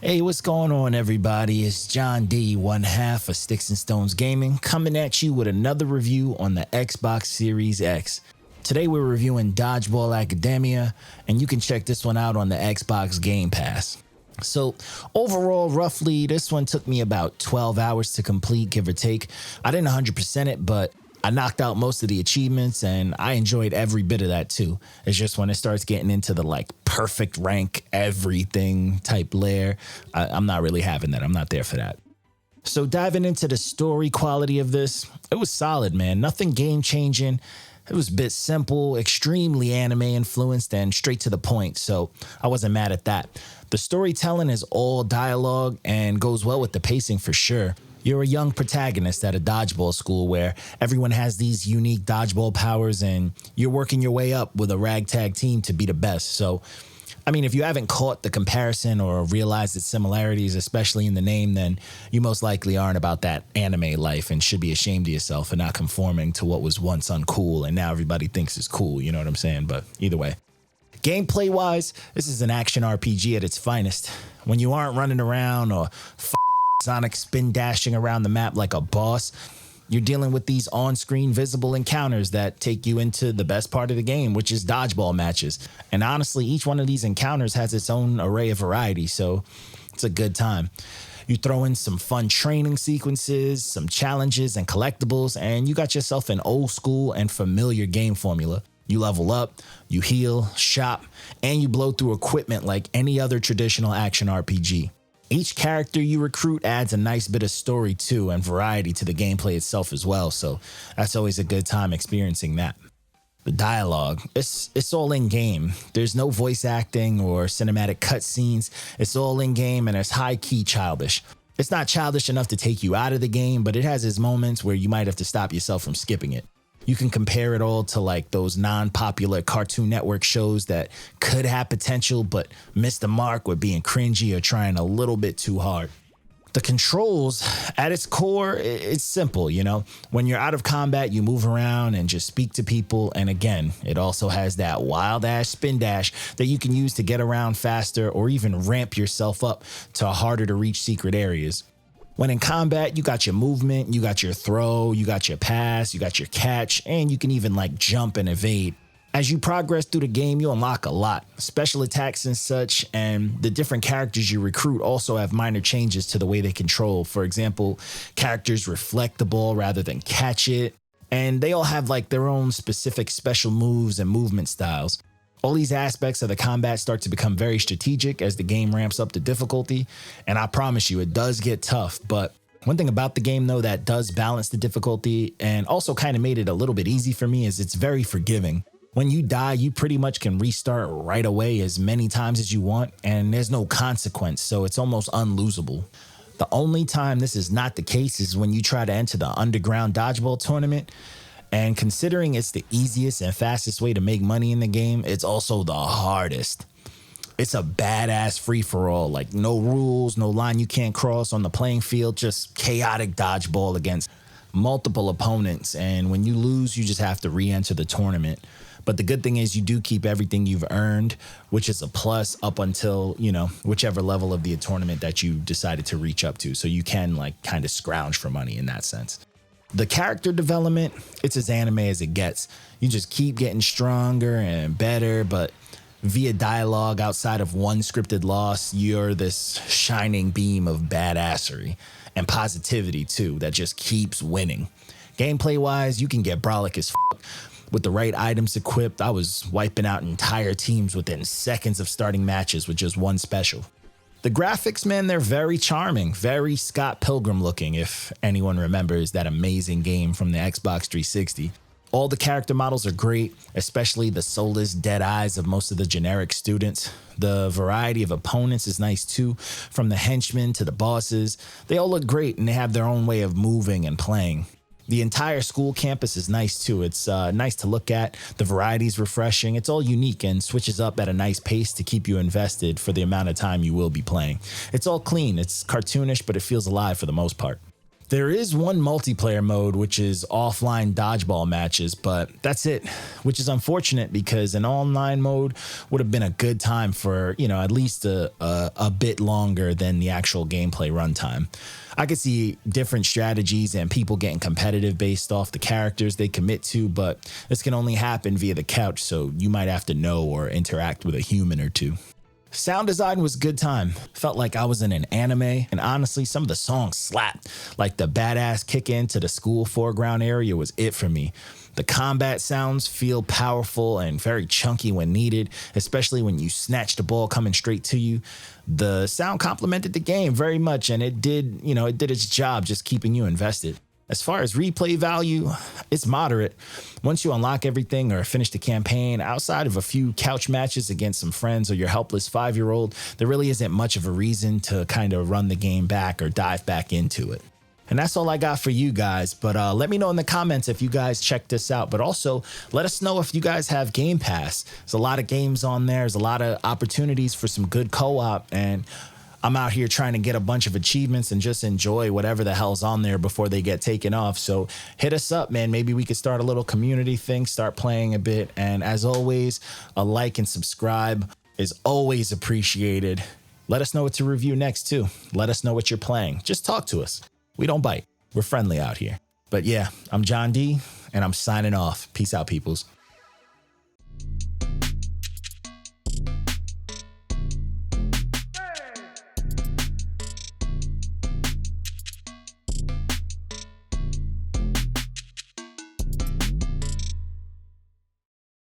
Hey, what's going on, everybody? It's John D, one half of Sticks and Stones Gaming, coming at you with another review on the Xbox Series X. Today, we're reviewing Dodgeball Academia, and you can check this one out on the Xbox Gamepass. So, overall, roughly, this one took me about 12 hours to complete, give or take. I didn't 100% it, but I knocked out most of the achievements and I enjoyed every bit of that too. It's just when it starts getting into the like perfect rank everything type layer, I'm not really having that. I'm not there for that. So diving into the story quality of this, it was solid, man. Nothing game changing. It was a bit simple, extremely anime influenced and straight to the point. So I wasn't mad at that. The storytelling is all dialogue and goes well with the pacing for sure. You're a young protagonist at a dodgeball school where everyone has these unique dodgeball powers and you're working your way up with a ragtag team to be the best. So, I mean, if you haven't caught the comparison or realized its similarities, especially in the name, then you most likely aren't about that anime life and should be ashamed of yourself for not conforming to what was once uncool and now everybody thinks is cool. You know what I'm saying? But either way. Gameplay wise, this is an action RPG at its finest. When you aren't running around or Sonic spin dashing around the map like a boss, you're dealing with these on-screen visible encounters that take you into the best part of the game, which is dodgeball matches. And honestly, each one of these encounters has its own array of variety, so it's a good time. You throw in some fun training sequences, some challenges and collectibles, and you got yourself an old school and familiar game formula. You level up, you heal, shop, and you blow through equipment like any other traditional action RPG. Each character you recruit adds a nice bit of story too and variety to the gameplay itself as well, so that's always a good time experiencing that. The dialogue, it's all in game. There's no voice acting or cinematic cutscenes. It's all in game and it's high key childish. It's not childish enough to take you out of the game, but it has its moments where you might have to stop yourself from skipping it. You can compare it all to like those non-popular Cartoon Network shows that could have potential but missed the mark with being cringy or trying a little bit too hard. The controls, at its core, it's simple, you know? When you're out of combat, you move around and just speak to people. And again, it also has that wild-ass spin dash that you can use to get around faster or even ramp yourself up to harder to reach secret areas. When in combat, you got your movement, you got your throw, you got your pass, you got your catch, and you can even like jump and evade. As you progress through the game, you unlock a lot, special attacks and such, and the different characters you recruit also have minor changes to the way they control. For example, characters reflect the ball rather than catch it, and they all have like their own specific special moves and movement styles. All these aspects of the combat start to become very strategic as the game ramps up the difficulty, and I promise you, it does get tough, but one thing about the game though that does balance the difficulty and also kind of made it a little bit easy for me is it's very forgiving. When you die, you pretty much can restart right away as many times as you want, and there's no consequence, so it's almost unlosable. The only time this is not the case is when you try to enter the underground dodgeball tournament. And considering it's the easiest and fastest way to make money in the game, it's also the hardest. It's a badass free-for-all, like no rules, no line you can't cross on the playing field, just chaotic dodgeball against multiple opponents. And when you lose, you just have to re-enter the tournament. But the good thing is you do keep everything you've earned, which is a plus up until, you know, whichever level of the tournament that you decided to reach up to. So you can like kind of scrounge for money in that sense. The character development, it's as anime as it gets. You just keep getting stronger and better, but via dialogue outside of one scripted loss, you're this shining beam of badassery and positivity too that just keeps winning. Gameplay wise, you can get brolic as fuck. With the right items equipped, I was wiping out entire teams within seconds of starting matches with just one special. The graphics, man, they're very charming, very Scott Pilgrim looking, if anyone remembers that amazing game from the Xbox 360. All the character models are great, especially the soulless dead eyes of most of the generic students. The variety of opponents is nice too, from the henchmen to the bosses. They all look great and they have their own way of moving and playing. The entire school campus is nice too. It's nice to look at. The variety is refreshing. It's all unique and switches up at a nice pace to keep you invested for the amount of time you will be playing. It's all clean. It's cartoonish, but it feels alive for the most part. There is one multiplayer mode, which is offline dodgeball matches, but that's it, which is unfortunate because an online mode would have been a good time for, at least a bit longer than the actual gameplay runtime. I could see different strategies and people getting competitive based off the characters they commit to, but this can only happen via the couch, so you might have to know or interact with a human or two. Sound design was good time. Felt like I was in an anime, and honestly, some of the songs slapped. Like the badass kick into the school foreground area was it for me. The combat sounds feel powerful and very chunky when needed, especially when you snatch the ball coming straight to you. The sound complemented the game very much, and it did its job just keeping you invested. As far as replay value, it's moderate. Once you unlock everything or finish the campaign, outside of a few couch matches against some friends or your helpless 5-year-old, there really isn't much of a reason to kind of run the game back or dive back into it. And that's all I got for you guys, but let me know in the comments if you guys check this out, but also let us know if you guys have Game Pass. There's a lot of games on there. There's a lot of opportunities for some good co-op, and I'm out here trying to get a bunch of achievements and just enjoy whatever the hell's on there before they get taken off. So hit us up, man. Maybe we could start a little community thing, start playing a bit. And as always, a like and subscribe is always appreciated. Let us know what to review next too. Let us know what you're playing. Just talk to us. We don't bite. We're friendly out here. But yeah, I'm John D, and I'm signing off. Peace out, peoples.